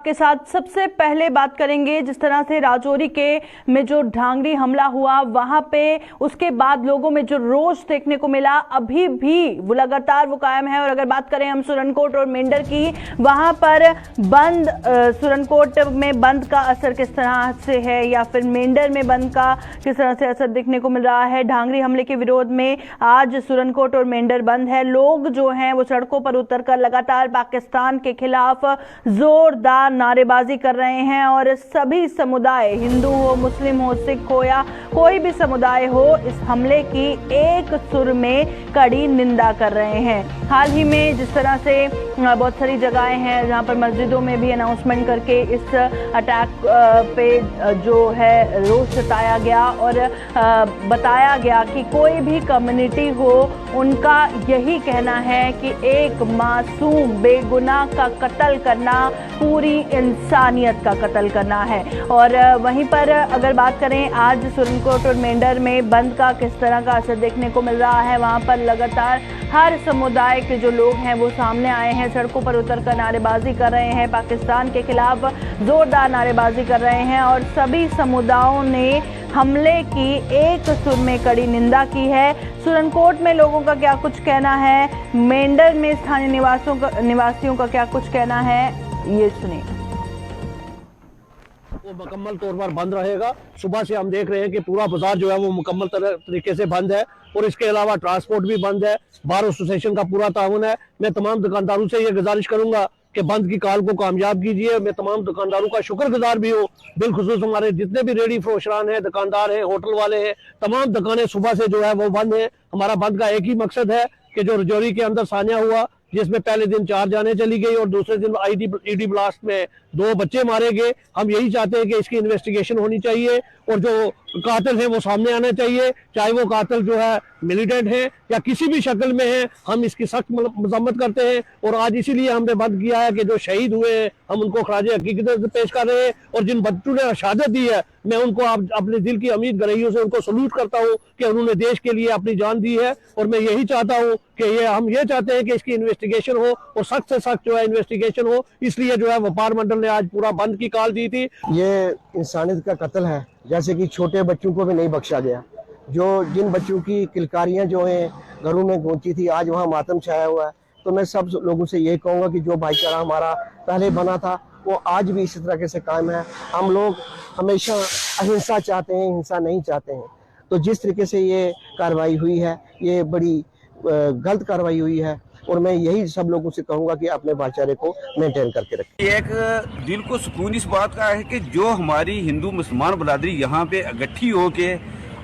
के साथ सबसे पहले बात करेंगे जिस तरह से राजौरी के में जो ढांगरी हमला हुआ वहां पे उसके बाद लोगों में जो रोष देखने को मिला अभी भी वो लगातार वो कायम है। और अगर बात करें हम सुरनकोट और मेंढर की, वहां पर बंद सुरनकोट में बंद का असर किस तरह से है या फिर मेंढर में बंद का किस तरह से असर देखने को मिल रहा है। ढांगरी हमले के विरोध में आज सुरनकोट और मेंढर बंद है। लोग जो हैं वो सड़कों पर उतरकर लगातार पाकिस्तान के खिलाफ जोरदार नारेबाजी कर रहे हैं और सभी समुदाय, हिंदू हो, मुस्लिम हो, सिख हो या कोई भी समुदाय हो, इस हमले की एक सुर में कड़ी निंदा कर रहे हैं। हाल ही में जिस तरह से बहुत सारी जगहें हैं जहां पर मस्जिदों में भी अनाउंसमेंट करके इस अटैक पे जो है रोष जताया गया और बताया गया कि कोई भी कम्युनिटी हो उनका यही कहना है कि एक मासूम बेगुनाह का कत्ल करना पूरी इंसानियत का कत्ल करना है। और वहीं पर अगर बात करें आज सुरनकोट और मेंढर में बंद का किस तरह का असर देखने को मिल रहा है, वहां पर लगातार हर समुदाय के जो लोग हैं वो सामने आए हैं, सड़कों पर उतरकर नारेबाजी कर रहे हैं, पाकिस्तान के खिलाफ जोरदार नारेबाजी कर रहे हैं और सभी समुदायों ने हमले की एक सुर में कड़ी निंदा की है। सुरनकोट में लोगों का क्या कुछ कहना है, मेंढर में स्थानीय निवासियों का क्या कुछ कहना है, ये सुनिए। वो मुकम्मल तौर पर बंद रहेगा। सुबह से हम देख रहे हैं कि पूरा बाजार जो है वो मुकम्मल तरीके से बंद है और इसके अलावा ट्रांसपोर्ट भी बंद है। बार एसोसिएशन का पूरा ताउन है। मैं तमाम दुकानदारों से ये गुजारिश करूंगा कि बंद की कॉल को कामयाब कीजिए। मैं तमाम दुकानदारों का शुक्रगुजार भी हूँ, बिलखुसूस हमारे जितने भी रेडी फरोशरान हैं, दुकानदार हैं, होटल वाले हैं, तमाम दुकानें सुबह से जो है वो बंद है। हमारा बंद का एक ही मकसद है कि जो राजौरी के अंदर सानिया हुआ, जिसमें पहले दिन 4 जाने चली गई और दूसरे दिन ईडी ब्लास्ट में 2 बच्चे मारे गए, हम यही चाहते हैं कि इसकी इन्वेस्टिगेशन होनी चाहिए और जो कातिल हैं वो सामने आने चाहिए, चाहे वो कातिल जो है मिलिटेंट है या किसी भी शक्ल में है। हम इसकी सख्त मजम्मत करते हैं और आज इसीलिए हमने बंद किया है कि जो शहीद हुए हैं हम उनको खराज हकीकत पेश कर रहे हैं और जिन बच्चों ने शहादत दी है मैं उनको अपने दिल की अमीर गहराइयों से उनको सलूट करता हूँ कि उन्होंने देश के लिए अपनी जान दी है। और मैं यही चाहता हूँ कि हम ये चाहते हैं कि इसकी इन्वेस्टिगेशन हो और सख्त से सख्त जो है इन्वेस्टिगेशन हो, इसलिए जो है व्यापार मंडल ने आज पूरा बंद की कॉल दी थी। ये इंसानियत का कत्ल है, जैसे कि छोटे बच्चों को भी नहीं बख्शा गया। जिन बच्चों की किलकारियां जो हैं घरों में गूंजी थी, आज वहाँ मातम छाया हुआ है। तो मैं सब लोगों से ये कहूँगा कि जो भाईचारा हमारा पहले बना था वो आज भी इसी तरीके से कायम है। हम लोग हमेशा अहिंसा चाहते हैं, हिंसा नहीं चाहते हैं। तो जिस तरीके से ये कार्रवाई हुई है ये बड़ी गलत कार्रवाई हुई है और मैं यही सब लोगों से कहूंगा कि अपने भाईचारे को मेंटेन करके रखें। एक दिल को सुकून इस बात का है कि जो हमारी हिंदू मुसलमान बरादरी यहाँ पे इकट्ठी हो के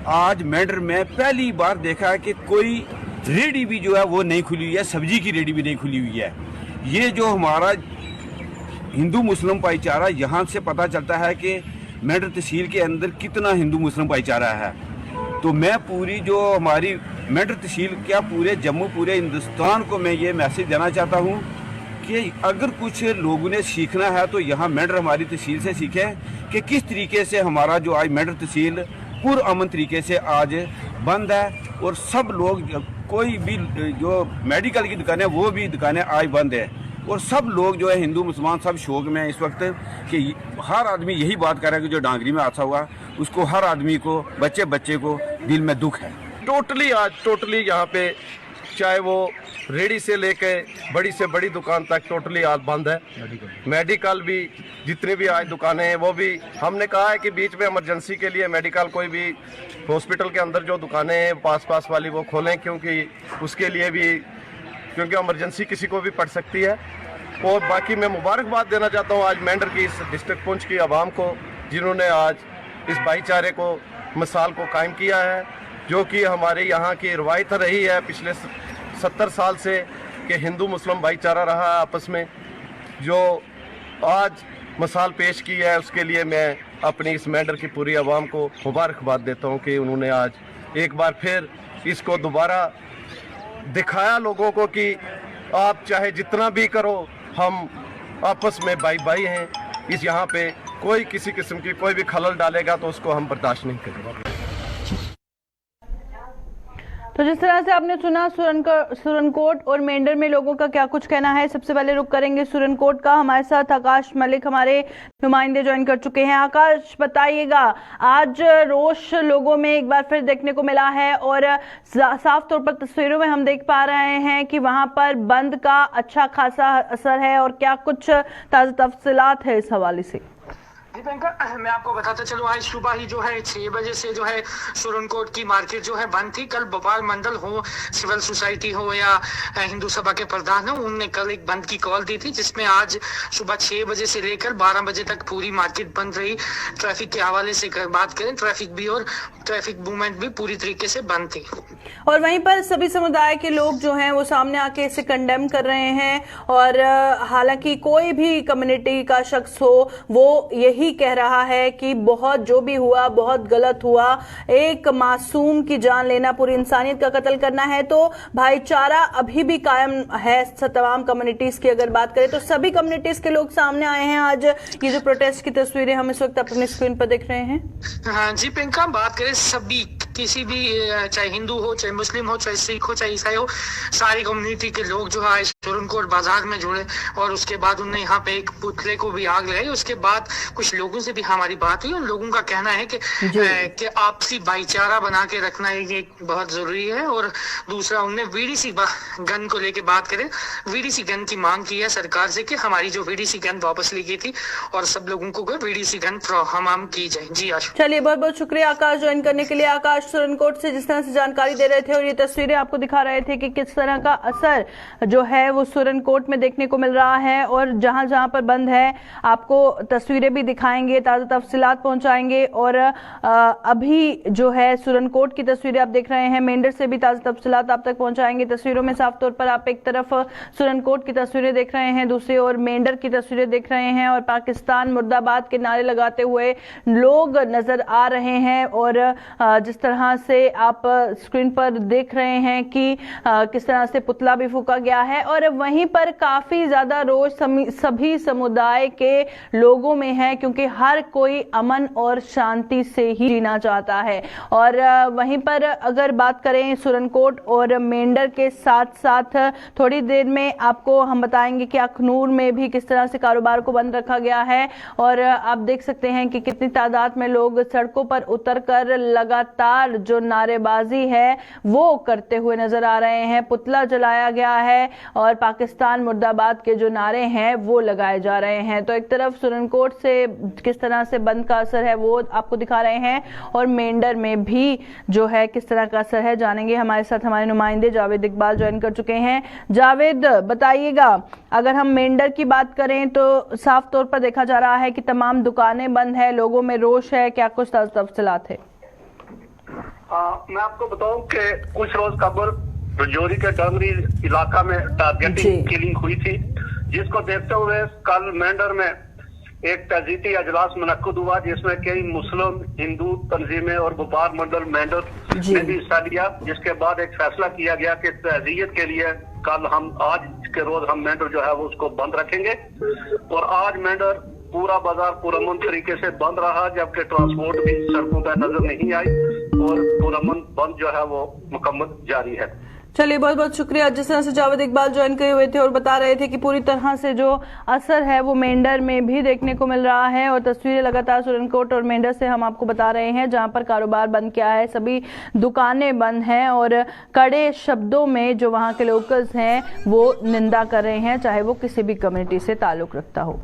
आज मेंढर में पहली बार देखा है कि कोई रेडी भी जो है वो नहीं खुली हुई है, सब्जी की रेडी भी नहीं खुली हुई है। ये जो हमारा हिंदू मुस्लिम भाईचारा यहाँ से पता चलता है कि मेंढर तहसील के अंदर कितना हिंदू मुस्लिम भाईचारा है। तो मैं पूरी जो हमारी मेंढर तहसील क्या पूरे जम्मू पूरे हिंदुस्तान को मैं ये मैसेज देना चाहता हूँ कि अगर कुछ लोगों ने सीखना है तो यहाँ मेंढर हमारी तहसील से सीखें कि किस तरीके से हमारा जो आज मेंढर तहसील पुरअमन तरीके से आज बंद है और सब लोग कोई भी जो मेडिकल की दुकानें वो भी दुकानें आज बंद है और सब लोग जो है हिंदू मुसलमान सब शौक में है इस वक्त कि हर आदमी यही बात कर रहा है कि जो ढांगरी में हादसा हुआ उसको हर आदमी को बच्चे बच्चे को दिल में दुख है। टोटली यहाँ पे चाहे वो रेडी से लेके बड़ी से बड़ी दुकान तक टोटली आज बंद है। मेडिकल भी जितनी भी आज दुकानें हैं वो भी हमने कहा है कि बीच में इमरजेंसी के लिए मेडिकल कोई भी हॉस्पिटल के अंदर जो दुकानें हैं पास वाली वो खोलें, क्योंकि उसके लिए भी क्योंकि इमरजेंसी किसी को भी पड़ सकती है। और बाकी मैं मुबारकबाद देना चाहता हूँ आज मेंढर की इस डिस्ट्रिक्ट पुंछ की आवाम को जिन्होंने आज इस भाईचारे को मिसाल को कायम किया है, जो कि हमारे यहाँ की रवायत रही है पिछले 70 साल से कि हिंदू मुस्लिम भाईचारा रहा है आपस में। जो आज मिसाल पेश की है उसके लिए मैं अपनी इस मेंढर की पूरी आवाम को मुबारकबाद देता हूँ कि उन्होंने आज एक बार फिर इसको दोबारा दिखाया लोगों को कि आप चाहे जितना भी करो हम आपस में भाई हैं। इस यहाँ पे कोई किसी किस्म की कोई भी खलल डालेगा तो उसको हम बर्दाश्त नहीं करेंगे। तो जिस तरह से आपने सुना सुरनकोट और मेंढर में लोगों का क्या कुछ कहना है। सबसे पहले रुक करेंगे सुरनकोट का। हमारे साथ आकाश मलिक हमारे नुमाइंदे ज्वाइन कर चुके हैं। आकाश, बताइएगा, आज रोष लोगों में एक बार फिर देखने को मिला है और साफ तौर पर तस्वीरों में हम देख पा रहे हैं कि वहां पर बंद का अच्छा खासा असर है और क्या कुछ ताजा तफसीलात है इस हवाले से। दीपेंकर, मैं आपको बताता चलूं, आज सुबह ही जो है 6 बजे से जो है सुरनकोट की मार्केट जो है बंद थी। कल व्यापार मंडल हो, सिविल सोसाइटी हो या हिंदू सभा के प्रधान हो, उनने कल एक बंद की कॉल दी थी, जिसमें आज सुबह 6 बजे से लेकर 12 बजे तक पूरी मार्केट बंद रही। ट्रैफिक के हवाले से बात करें, ट्रैफिक भी और ट्रैफिक मूवमेंट भी पूरी तरीके से बंद थी। और वहीं पर सभी समुदाय के लोग जो हैं वो सामने आके इसे कंडेम कर रहे हैं और हालांकि कोई भी कम्युनिटी का शख्स हो वो यही कह रहा है कि बहुत जो भी हुआ बहुत गलत हुआ। एक मासूम की जान लेना पूरी इंसानियत का कत्ल करना है। तो भाईचारा अभी भी कायम है तमाम कम्युनिटीज की। अगर बात करें तो सभी कम्युनिटीज के लोग सामने आए हैं। आज ये जो प्रोटेस्ट की तस्वीरें हम इस वक्त अपनी स्क्रीन पर देख रहे हैं। हाँ जी पिंका, बात करें सभी, किसी भी, चाहे हिंदू हो, चाहे मुस्लिम हो, चाहे सिख हो, चाहे ईसाई हो, सारी कम्युनिटी के लोग जो है सुरनकोट बाजार में जुड़े और उसके बाद उन्होंने यहाँ पे एक पुतले को भी आग लगाई। उसके बाद कुछ लोगों से भी हमारी बात हुई। उन लोगों का कहना है कि आपसी भाईचारा बना के रखना ये बहुत जरूरी है। और दूसरा, उनने वीडीसी गन को लेके बात करें, वीडीसी गन की मांग की है सरकार से कि हमारी जो वीडीसी गन वापस ली गई थी और सब लोगों को वीडीसी गन फ्राहम की जाए। जी आशु, चलिए, बहुत बहुत शुक्रिया आकाश ज्वाइन करने के लिए। आकाश सुरनकोट से जिस तरह से जानकारी दे रहे थे और ये तस्वीरें आपको दिखा रहे थे कि किस तरह का असर जो है वो सुरनकोट में देखने को मिल रहा है और जहां जहां पर बंद है आपको तस्वीरें भी दिखाएंगे, ताजा तफसीलात पहुंचाएंगे। और अभी जो है सुरनकोट की तस्वीरें आप देख रहे हैं, मेंढर से भी ताजा तफसीलात आप तक पहुंचाएंगे। तस्वीरों में साफ तौर पर आप एक तरफ सुरनकोट की तस्वीरें देख रहे हैं, दूसरी ओर मेंढर की तस्वीरें देख रहे हैं और पाकिस्तान मुर्दाबाद के नारे लगाते हुए लोग नजर आ रहे हैं। और जिस तरह से आप स्क्रीन पर देख रहे हैं कि किस तरह से पुतला भी फूका गया है और वहीं पर काफी ज्यादा रोष सभी समुदाय के लोगों में है, क्योंकि हर कोई अमन और शांति से ही जीना चाहता है। और वहीं पर अगर बात करें सुरनकोट और मेंढर के साथ साथ थोड़ी देर में आपको हम बताएंगे कि अखनूर में भी किस तरह से कारोबार को बंद रखा गया है। और आप देख सकते हैं कि कितनी तादाद में लोग सड़कों पर उतरकर लगातार जो नारेबाजी है वो करते हुए नजर आ रहे हैं। पुतला जलाया गया है और पाकिस्तान मुर्दाबाद के जो नारे हैं वो लगाए जा रहे हैं। तो एक तरफ सुरनकोट से किस तरह से बंद का असर है वो आपको दिखा रहे हैं और मेंढर में भी जो है किस तरह का असर है जानेंगे। हमारे साथ हमारे नुमाइंदे जावेद इकबाल ज्वाइन कर चुके हैं। जावेद, बताइएगा, अगर हम मेंढर की बात करें तो साफ तौर पर देखा जा रहा है कि तमाम दुकानें बंद है, लोगों में रोष है, क्या कुछ तफसीलात है? मैं आपको बताऊं कि कुछ रोज कबल रजौरी के डांगरी इलाका में टारगेटिंग किलिंग हुई थी, जिसको देखते हुए कल मेंढर में एक तजीती अजलास मुनक्कद हुआ, जिसमें कई मुस्लिम, हिंदू तंजीमें और व्यापार मंडल मेंढर ने भी हिस्सा लिया। जिसके बाद एक फैसला किया गया कि तहजीयत के लिए कल आज के रोज हम मेंढर जो है वो उसको बंद रखेंगे। और आज मेंढर पूरा बाजार पुरअमन तरीके से बंद रहा, जबकि ट्रांसपोर्ट भी सड़कों पर नजर नहीं आई और पुरअमन बंद जो है वो मुकम्मल जारी है। चलिए, बहुत बहुत शुक्रिया। जिस तरह से जावेद इकबाल ज्वाइन करे हुए थे और बता रहे थे कि पूरी तरह से जो असर है वो मेंढर में भी देखने को मिल रहा है। और तस्वीरें लगातार सुरनकोट और मेंढर से हम आपको बता रहे हैं, जहां पर कारोबार बंद किया है, सभी दुकानें बंद हैं और कड़े शब्दों में जो वहां के लोकल्स हैं वो निंदा कर रहे हैं, चाहे वो किसी भी कम्युनिटी से ताल्लुक रखता हो।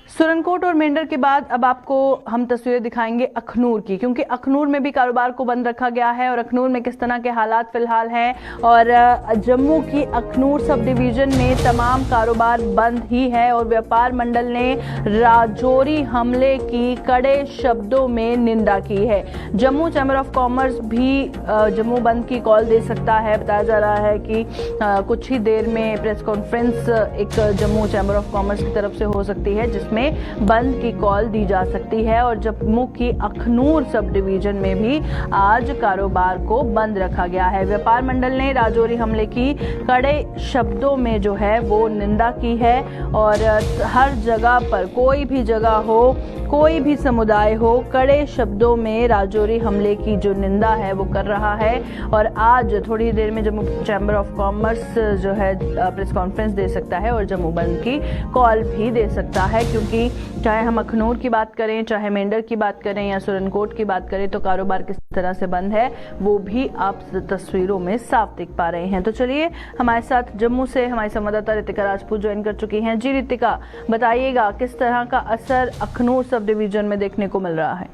सुरनकोट और मेंढर के बाद अब आपको हम तस्वीरें दिखाएंगे अखनूर की, क्योंकि अखनूर में भी कारोबार को बंद रखा गया है और अखनूर में किस तरह के हालात फिलहाल हैं। और जम्मू की अखनूर सब डिवीजन में तमाम कारोबार बंद ही है और व्यापार मंडल ने राजौरी हमले की कड़े शब्दों में निंदा की है। जम्मू चैम्बर ऑफ कॉमर्स भी जम्मू बंद की कॉल दे सकता है। बताया जा रहा है कि कुछ ही देर में प्रेस कॉन्फ्रेंस एक जम्मू चैम्बर ऑफ कॉमर्स की तरफ से हो सकती है, जिसमें में बंद की कॉल दी जा सकती है। और जम्मू की अखनूर सब डिवीजन में भी आज कारोबार को बंद रखा गया है। व्यापार मंडल ने राजौरी हमले की कड़े शब्दों में जो है वो निंदा की है और हर जगह पर कोई भी जगह हो, कोई भी समुदाय हो, कड़े शब्दों में राजौरी हमले की जो निंदा है वो कर रहा है। और आज थोड़ी देर में जम्मू चैम्बर ऑफ कॉमर्स जो है प्रेस कॉन्फ्रेंस दे सकता है और जम्मू बंद की कॉल भी दे सकता है, क्योंकि चाहे हम अखनूर की बात करें, चाहे मेंढर की बात करें या सुरनकोट की बात करें, तो कारोबार किस तरह से बंद है वो भी आप तस्वीरों में साफ दिख पा रहे हैं। तो चलिए हमारे साथ जम्मू से हमारी संवाददाता रितिका राजपूत ज्वाइन कर चुकी हैं। जी रितिका, बताइएगा किस तरह का असर अखनूर सब डिवीजन में देखने को मिल रहा है?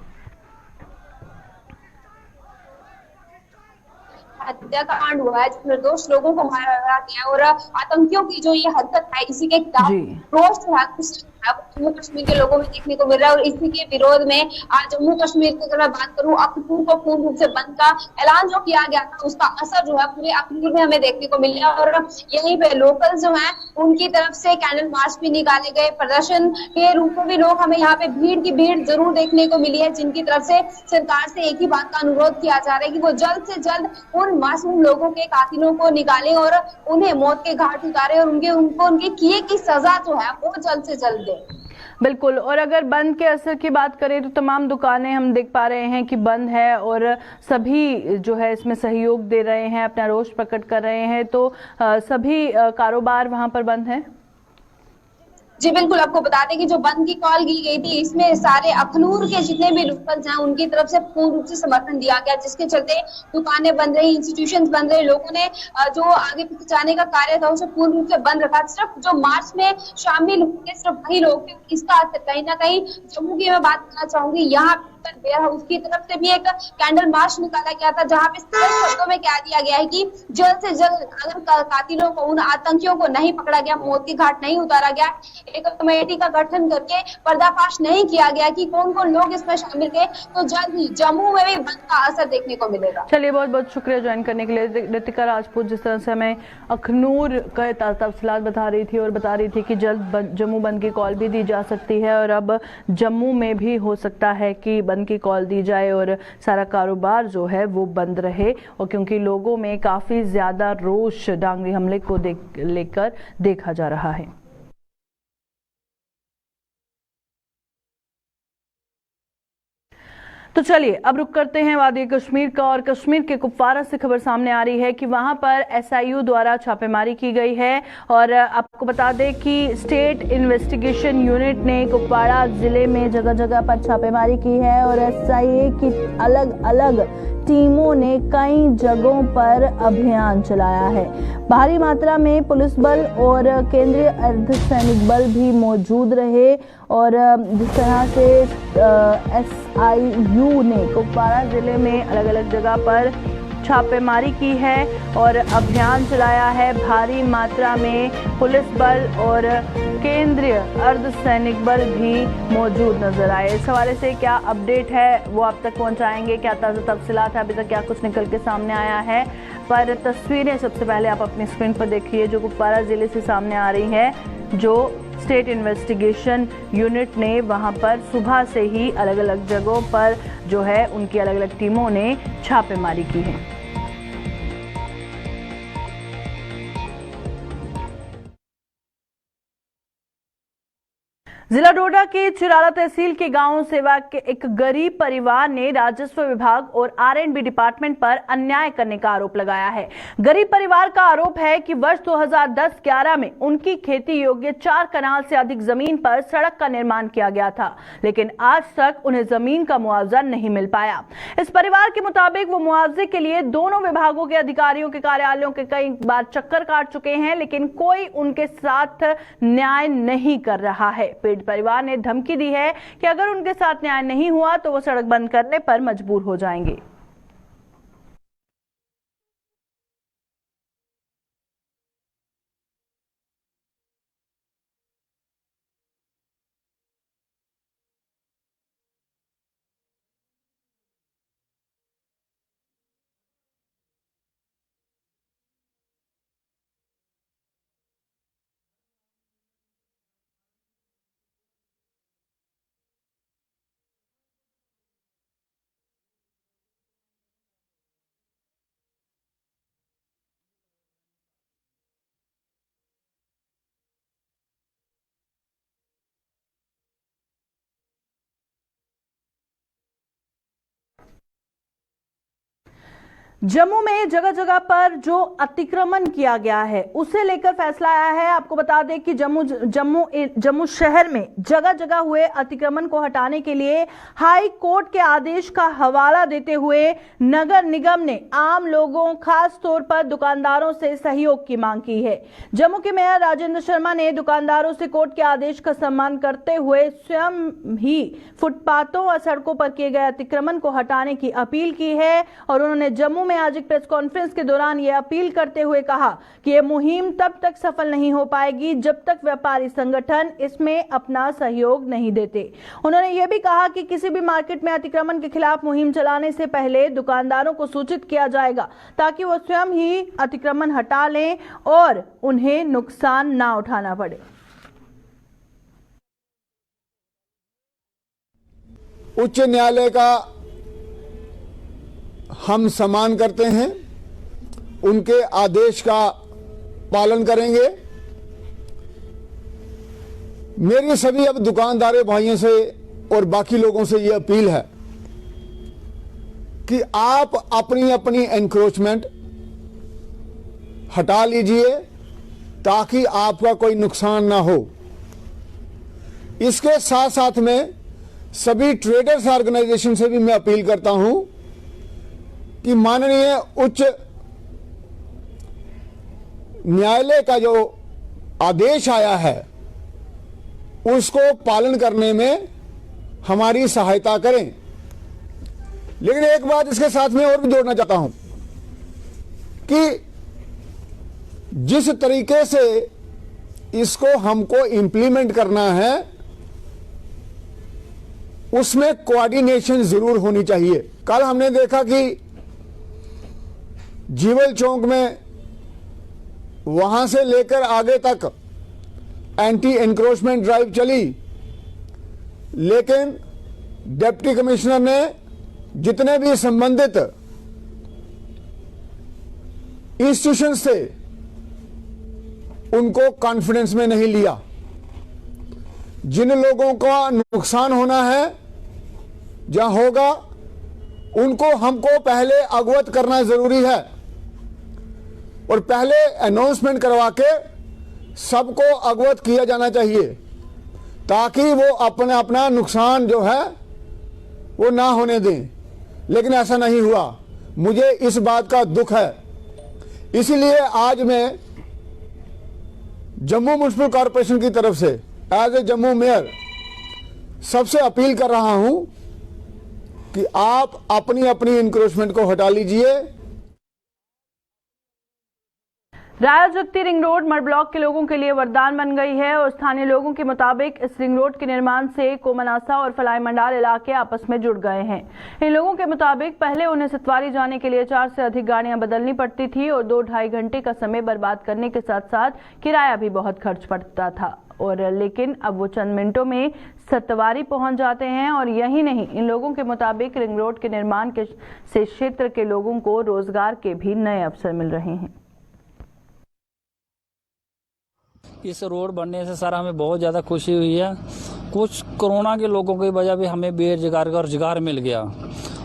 हत्याकांड हुआ है, निर्दोष लोगों को मारा गया और आतंकियों की जो ये हरकत है, इसी के खिलाफ रोष जो है जम्मू कश्मीर के लोगों में देखने को मिल रहा है। और इसी के विरोध में आज जम्मू कश्मीर की अगर मैं बात करूं, अखनूर को पूर्ण रूप से बंद का ऐलान जो किया गया था, उसका असर जो है पूरे अखनूर में हमें देखने को मिल रहा है। और यहीं पे लोकल जो है उनकी तरफ से कैंडल मार्च भी निकाले गए, प्रदर्शन के रूप में भी लोग हमें यहाँ पे भीड़ की भीड़ जरूर देखने को मिली है, जिनकी तरफ से सरकार से एक ही बात का अनुरोध किया जा रहा है कि वो जल्द से जल्द उन मासूम लोगों के कातिलों को निकालें और उन्हें मौत के घाट उतारे और उनको उनके किए की सजा जो है वो जल्द से जल्द दे। बिल्कुल। और अगर बंद के असर की बात करें तो तमाम दुकानें हम देख पा रहे हैं कि बंद है और सभी जो है इसमें सहयोग दे रहे हैं, अपना रोष प्रकट कर रहे हैं, तो सभी कारोबार वहां पर बंद है। जी बिल्कुल, आपको बता दें कि जो बंद की कॉल की गई थी, इसमें सारे अखनूर के जितने भी लोकल्स हैं उनकी तरफ से पूर्ण रूप से समर्थन दिया गया, जिसके चलते दुकानें बंद रही, इंस्टीट्यूशंस बंद रहे, लोगों ने जो आगे पीछे जाने का कार्य था उसे पूर्ण रूप से बंद रखा। सिर्फ जो मार्च में शामिल हुए सिर्फ वही लोग थे। इसका कहीं ना कहीं जम्मू की मैं बात करना चाहूंगी, यहाँ वेयर हाउस की तरफ से भी एक कैंडल मार्च निकाला गया था, जहां पे स्पष्ट शब्दों में कह दिया गया है कि जल्द से जल्द अगर कातिलों को, उन आतंकियों को नहीं पकड़ा गया, मौत के घाट नहीं उतारा गया, एक कमेटी का गठन करके पर्दाफाश नहीं किया गया कि कौन कौन लोग इसमें शामिल थे, तो जल्द ही जम्मू में भी बंद का असर देखने को मिलेगा। चलिए, बहुत बहुत शुक्रिया ज्वाइन करने के लिए रितिका राजपूत। जिस तरह से हमें अखनूर का तफसीलात बता रही थी और बता रही थी कि जल्द जम्मू बंद की कॉल भी दी जा सकती है और अब जम्मू में भी हो सकता है कि बंद की कॉल दी जाए और सारा कारोबार जो है वो बंद रहे, और क्योंकि लोगों में काफी ज्यादा रोष डांगरी हमले को लेकर देखा जा रहा है। तो चलिए अब रुक करते हैं वादी कश्मीर का, और कश्मीर के कुपवारा से खबर सामने आ रही है कि वहां पर एसआईयू द्वारा छापेमारी की गई है। और आपको बता दें कि स्टेट इन्वेस्टिगेशन यूनिट ने कुपवाड़ा जिले में जगह जगह पर छापेमारी की है और एसआईए की अलग अलग टीमों ने कई जगहों पर अभियान चलाया है। भारी मात्रा में पुलिस बल और केंद्रीय अर्धसैनिक बल भी मौजूद रहे और जिस तरह से एसआईयू ने कुपवाड़ा जिले में अलग अलग जगह पर छापेमारी की है और अभियान चलाया है। भारी मात्रा में पुलिस बल और केंद्रीय अर्धसैनिक बल भी मौजूद नजर आए। इस हवाले से क्या अपडेट है वो आप तक पहुंचाएंगे, क्या ताज़ा तफसीलात है, अभी तक क्या कुछ निकल के सामने आया है, पर तस्वीरें सबसे पहले आप अपनी स्क्रीन पर देखिए जो कुपवाड़ा जिले से सामने आ रही है, जो स्टेट इन्वेस्टिगेशन यूनिट ने वहां पर सुबह से ही अलग अलग जगहों पर जो है उनकी अलग अलग टीमों ने छापेमारी की है। जिला डोडा के चिराला तहसील के गांव सेवा के एक गरीब परिवार ने राजस्व विभाग और आरएंडबी डिपार्टमेंट पर अन्याय करने का आरोप लगाया है। गरीब परिवार का आरोप है कि वर्ष 2010-11 में उनकी खेती योग्य 4 कनाल से अधिक जमीन पर सड़क का निर्माण किया गया था, लेकिन आज तक उन्हें जमीन का मुआवजा नहीं मिल पाया। इस परिवार के मुताबिक वो मुआवजे के लिए दोनों विभागों के अधिकारियों के कार्यालयों के कई बार चक्कर काट चुके हैं, लेकिन कोई उनके साथ न्याय नहीं कर रहा है। परिवार ने धमकी दी है कि अगर उनके साथ न्याय नहीं हुआ तो वो सड़क बंद करने पर मजबूर हो जाएंगे। जम्मू में जगह जगह पर जो अतिक्रमण किया गया है उसे लेकर फैसला आया है। आपको बता दें कि जम्मू शहर में जगह जगह हुए अतिक्रमण को हटाने के लिए हाई कोर्ट के आदेश का हवाला देते हुए नगर निगम ने आम लोगों, खास तौर पर दुकानदारों से सहयोग की मांग की है। जम्मू के मेयर राजेंद्र शर्मा ने दुकानदारों से कोर्ट के आदेश का सम्मान करते हुए स्वयं ही फुटपाथों और सड़कों पर किए गए अतिक्रमण को हटाने की अपील की है और उन्होंने जम्मू में आज एक प्रेस कॉन्फ्रेंस के दौरान यह अपील करते हुए कहा कि यह मुहिम तब तक सफल नहीं हो पाएगी जब तक व्यापारी संगठन इसमें अपना सहयोग नहीं देते। उन्होंने यह भी कहा कि किसी भी मार्केट में अतिक्रमण के खिलाफ मुहिम चलाने से पहले दुकानदारों को सूचित किया जाएगा ताकि वो स्वयं ही अतिक्रमण हटा लें और उन्हें नुकसान ना उठाना पड़े। उच्च न्यायालय का हम सम्मान करते हैं, उनके आदेश का पालन करेंगे। मेरी सभी अब दुकानदार भाइयों से और बाकी लोगों से यह अपील है कि आप अपनी अपनी एनक्रोचमेंट हटा लीजिए ताकि आपका कोई नुकसान ना हो। इसके साथ साथ में सभी ट्रेडर्स ऑर्गेनाइजेशन से भी मैं अपील करता हूं कि माननीय उच्च न्यायालय का जो आदेश आया है उसको पालन करने में हमारी सहायता करें। लेकिन एक बात इसके साथ में और भी जोड़ना चाहता हूं कि जिस तरीके से इसको हमको इंप्लीमेंट करना है उसमें कोऑर्डिनेशन जरूर होनी चाहिए। कल हमने देखा कि जीवल चौक में वहां से लेकर आगे तक एंटी एनक्रोचमेंट ड्राइव चली, लेकिन डिप्टी कमिश्नर ने जितने भी संबंधित इंस्टीट्यूशंस थे उनको कॉन्फिडेंस में नहीं लिया। जिन लोगों का नुकसान होना है जहां होगा उनको हमको पहले अवगत करना जरूरी है और पहले अनाउंसमेंट करवा के सबको अवगत किया जाना चाहिए ताकि वो अपना नुकसान जो है वो ना होने दें। लेकिन ऐसा नहीं हुआ, मुझे इस बात का दुख है। इसीलिए आज मैं जम्मू म्युनिसिपल कॉरपोरेशन की तरफ से एज ए जम्मू मेयर सबसे अपील कर रहा हूं कि आप अपनी अपनी इंक्रोचमेंट को हटा लीजिए। रायाजगती रिंग रोड मड ब्लॉक के लोगों के लिए वरदान बन गई है और स्थानीय लोगों के मुताबिक इस रिंग रोड के निर्माण से कोमनासा और फलाई मंडाल इलाके आपस में जुड़ गए हैं। इन लोगों के मुताबिक पहले उन्हें सतवारी जाने के लिए 4 से अधिक गाड़ियां बदलनी पड़ती थी और 2-2.5 घंटे का समय बर्बाद करने के साथ साथ किराया भी बहुत खर्च पड़ता था लेकिन अब वो चंद मिनटों में सतवारी पहुंच जाते हैं। और यही नहीं, इन लोगों के मुताबिक रिंग रोड के निर्माण से क्षेत्र के लोगों को रोजगार के भी नए अवसर मिल रहे हैं। इस रोड बनने से सर हमें बहुत ज़्यादा खुशी हुई है। कुछ कोरोना के लोगों की वजह भी हमें बेरोजगार का रोजगार मिल गया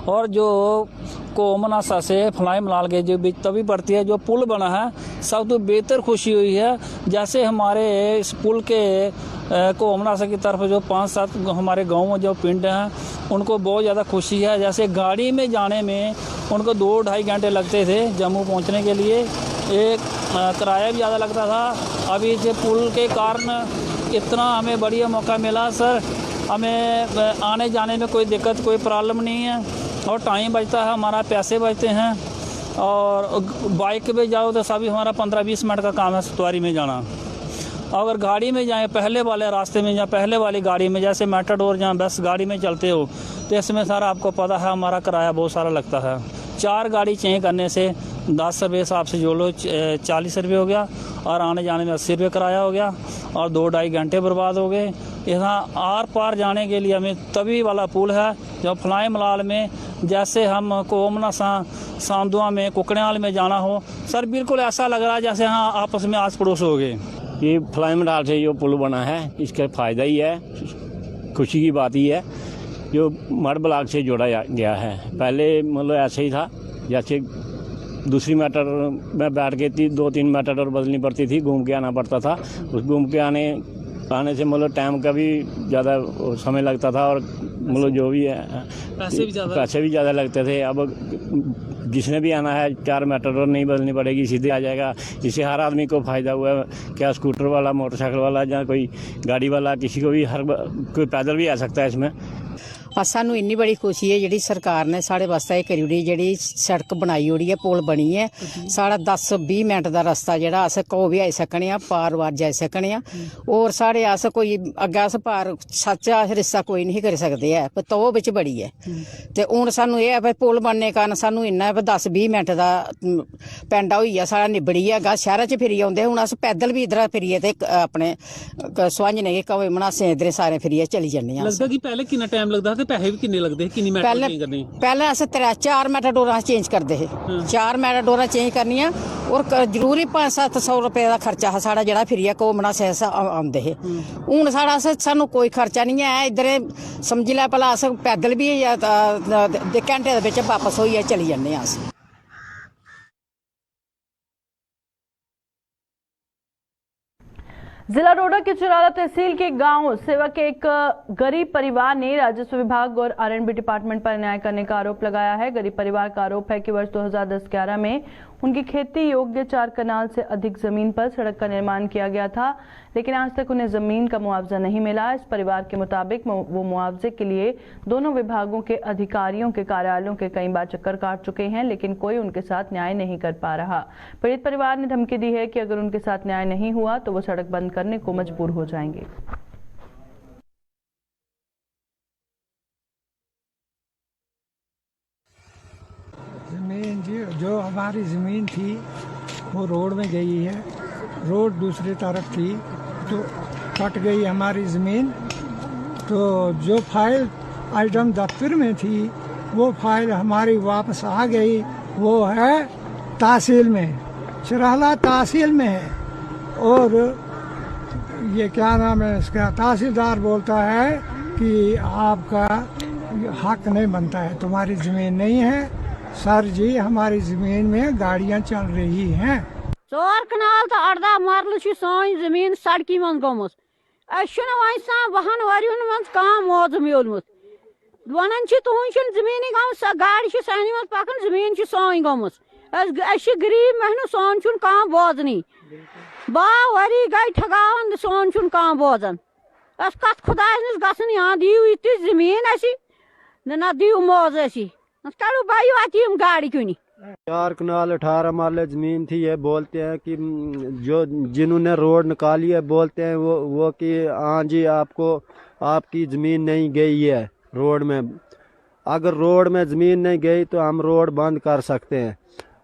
और जो कोमनासा से फलाई मलाल के जो बीच तभी पड़ती है जो पुल बना है सब तो बेहतर खुशी हुई है। जैसे हमारे इस पुल के कोमनासा की तरफ जो 5-7 हमारे गाँव में जो पिंड हैं उनको बहुत ज़्यादा खुशी है। जैसे गाड़ी में जाने में उनको 2-2.5 घंटे लगते थे जम्मू पहुँचने के लिए, एक किराया भी ज़्यादा लगता था। अभी इस पुल के कारण इतना हमें बढ़िया मौका मिला सर, हमें आने जाने में कोई दिक्कत कोई प्रॉब्लम नहीं है और टाइम बचता है, हमारा पैसे बचते हैं। और बाइक पे जाओ तो सभी हमारा 15-20 मिनट का काम है सतवारी में जाना। अगर गाड़ी में जाएं पहले वाले रास्ते में या पहले वाली गाड़ी में जैसे मेटाडोर जहाँ बस गाड़ी में चलते हो तो इसमें सर आपको पता है हमारा किराया बहुत सारा लगता है। 4 गाड़ी चेंज करने से 10 रुपये हिसाब से जो लो 40 रुपये हो गया और आने जाने में 80 रुपये किराया हो गया और 2-2.5 घंटे बर्बाद हो गए। यहाँ आर पार जाने के लिए हमें तभी वाला पुल है जो फलाई मलाल में जैसे हम कोमनासा सांदुआ में कुकड़ियाल में जाना हो सर बिल्कुल ऐसा लग रहा है जैसे यहाँ आपस में आस पड़ोस हो गए। ये फलाई मंडाल से जो पुल बना है इसका फ़ायदा ही है, खुशी की बात ही है जो मड ब्लॉक से जोड़ा गया है। पहले मतलब ऐसे ही था जैसे दूसरी मेटाडोर में बैठ के 2-3 मेटाडोर बदलनी पड़ती थी, घूम के आना पड़ता था। उस घूम के आने से मतलब टाइम का भी ज़्यादा समय लगता था और मतलब जो भी है पैसे भी ज़्यादा लगते थे। अब जिसने भी आना है 4 मेटाडोर नहीं बदलनी पड़ेगी, सीधे आ जाएगा। इससे हर आदमी को फ़ायदा हुआ है, क्या स्कूटर वाला, मोटरसाइकिल वाला या कोई गाड़ी वाला, किसी को भी कोई पैदल भी आ सकता है इसमें। अस सानू इन्नी बड़ी खुशी है जी सरकार ने साढ़े वास्ते करी ओड़ी, जी सड़क बनाई ओड़ी है, पुल बनी है। साढ़ा 10-20 मिनट का रस्ता जोड़ा अस को भी आई सकने, पार वार जाई सकने। और साढ़े अस कोई अग्गे अस पार सच रिश्ता कोई नहीं करी सकते है, पर तो बिच बड़ी है। तो हूँ सानू ये है पुल बनने कारण सानू इन्ना 10-20 मिनट का पेंडा होई साढ़ा निबड़ी है। शहर च फिरी आउंदे, हूँ अस पैदल भी इधर फिरिए ते अपने सुहांजने कवे मनासे इधर सारे फिरिए चली जन्ने। लगदा कि पहले कितना टाइम लगदा ते पैसे भी किन्ने लगदे, किन्नी मेटाडोर चेंज करनी? पहले अस 4 मेटाडोरां चेंज करदे हे, 4 मेटाडोरां चेंज करनियां और जरूरी 500-700 रुपए का खर्चा हा साढ़ा जेड़ा फिरिए घूमना से आंदे हे। हूँ साढ़ा सानू कोई खर्चा नहीं है, इधर समझी लै भला अस पैदल भी घंटे दे विच वापस होइए चली जन्ने अस। जिला डोडा के चिराला तहसील के गांव सेवा के एक गरीब परिवार ने राजस्व विभाग और आरएनबी डिपार्टमेंट पर अन्याय करने का आरोप लगाया है। गरीब परिवार का आरोप है कि वर्ष 2010-11 में उनकी खेती योग्य 4 कनाल से अधिक जमीन पर सड़क का निर्माण किया गया था, लेकिन आज तक उन्हें जमीन का मुआवजा नहीं मिला। इस परिवार के मुताबिक वो मुआवजे के लिए दोनों विभागों के अधिकारियों के कार्यालयों के कई बार चक्कर काट चुके हैं, लेकिन कोई उनके साथ न्याय नहीं कर पा रहा। पीड़ित परिवार ने धमकी दी है कि अगर उनके साथ न्याय नहीं हुआ तो वो सड़क बंद करने को मजबूर हो जाएंगे। जमीन जो हमारी ज़मीन थी वो रोड में गई है, रोड दूसरी तरफ थी तो कट गई हमारी ज़मीन। तो जो फाइल आइटम दफ्तर में थी वो फाइल हमारी वापस आ गई, वो है तहसील में, चिराला तहसील में है। और ये क्या नाम है इसका, तहसीलदार बोलता है कि आपका हक नहीं बनता है, तुम्हारी ज़मीन नहीं है। सर जी हमारी ज़मीन में गाड़ियाँ चल रही हैं। 4 कनाल तो 18 मरल सानी जमीन सड़की मन गमुत, वहन वरियन मन कम मुआवजा मिलमुत। वन तुहन जमीन गम गाड़ी सानी मज पकान, जमीन सानी गमुत। गरीब मेहनत सोन कम बोजनी, बा वरी गई ठगावन सोन कम बोजान। कत खुदा नश गन यहाँ दियो ये जमीन ना दियो मुआवजा करो भाई आती हम गाड़ी क्यों नहीं। 4 कनाल 18 माले जमीन थी। ये बोलते हैं कि जो जिन्होंने रोड निकाली है बोलते हैं वो कि हाँ जी आपको आपकी ज़मीन नहीं गई है रोड में। अगर रोड में ज़मीन नहीं गई तो हम रोड बंद कर सकते हैं,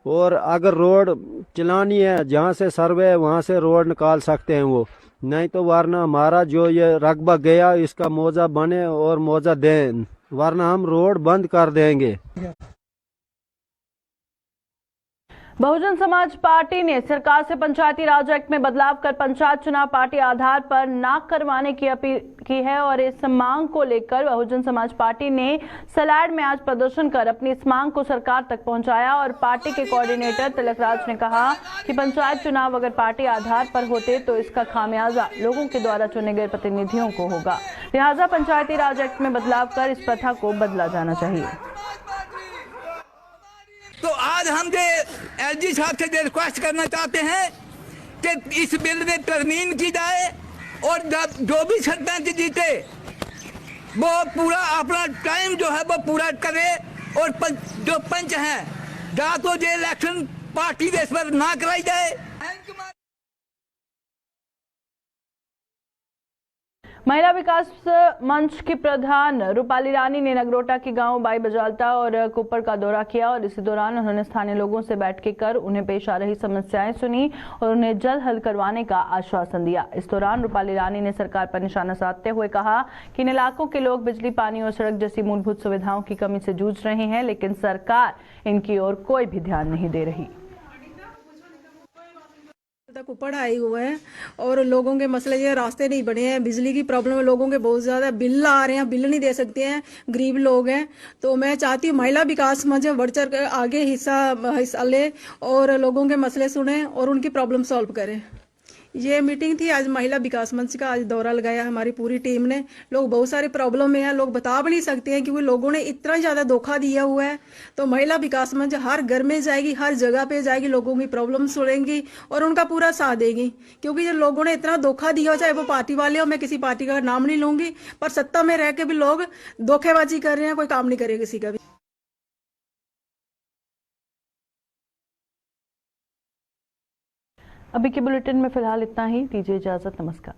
और अगर रोड चलानी है जहाँ से सर्वे है वहाँ से रोड निकाल सकते हैं वो, नहीं तो वरना हमारा जो ये रकबा गया इसका मुआवजा बने और मुआवजा दें, वरना हम रोड बंद कर देंगे। बहुजन समाज पार्टी ने सरकार से पंचायती राज एक्ट में बदलाव कर पंचायत चुनाव पार्टी आधार पर न करवाने की अपील की है और इस मांग को लेकर बहुजन समाज पार्टी ने सलाड में आज प्रदर्शन कर अपनी इस मांग को सरकार तक पहुंचाया। और पार्टी के कोऑर्डिनेटर तिलक राज ने कहा कि पंचायत चुनाव अगर पार्टी आधार पर होते तो इसका खामियाजा लोगों के द्वारा चुने गए प्रतिनिधियों को होगा, लिहाजा पंचायती राज एक्ट में बदलाव कर इस प्रथा को बदला जाना चाहिए। तो आज हम एलजी साहब से रिक्वेस्ट करना चाहते हैं कि इस बिल में तरमीम की जाए और जो भी सरपंच जीते वो पूरा अपना टाइम जो है वो पूरा करे, और जो पंच हैं या तो जो इलेक्शन पार्टी बेस पर ना कराई जाए। महिला विकास मंच की प्रधान रूपाली रानी ने नगरोटा के गांव बाई बजालता और कुप्पर का दौरा किया और इसी दौरान उन्होंने स्थानीय लोगों से बैठकें कर उन्हें पेश आ रही समस्याएं सुनी और उन्हें जल्द हल करवाने का आश्वासन दिया। इस दौरान रूपाली रानी ने सरकार पर निशाना साधते हुए कहा कि इन इलाकों के लोग बिजली, पानी और सड़क जैसी मूलभूत सुविधाओं की कमी से जूझ रहे हैं, लेकिन सरकार इनकी ओर कोई भी ध्यान नहीं दे रही। तक ऊपर आए हुए हैं और लोगों के मसले ये रास्ते नहीं बने हैं, बिजली की प्रॉब्लम है लोगों के बहुत ज़्यादा, बिल आ रहे हैं, बिल नहीं दे सकते हैं, गरीब लोग हैं। तो मैं चाहती हूँ महिला विकास मंच बढ़ चढ़ कर आगे हिस्सा ले और लोगों के मसले सुने और उनकी प्रॉब्लम सॉल्व करें। ये मीटिंग थी आज महिला विकास मंच का, आज दौरा लगाया हमारी पूरी टीम ने। लोग बहुत सारे प्रॉब्लम में हैं, लोग बता भी नहीं सकते हैं क्योंकि लोगों ने इतना ज़्यादा धोखा दिया हुआ है। तो महिला विकास मंच हर घर में जाएगी, हर जगह पे जाएगी, लोगों की प्रॉब्लम सुनेंगी और उनका पूरा साथ देगी। क्योंकि जो लोगों ने इतना धोखा दिया हो, चाहे वो पार्टी वाले हो, मैं किसी पार्टी का नाम नहीं लूंगी, पर सत्ता में रह के भी लोग धोखेबाजी कर रहे हैं, कोई काम नहीं करेगा किसी का भी। अभी के बुलेटिन में फिलहाल इतना ही, दीजिए इजाजत, नमस्कार।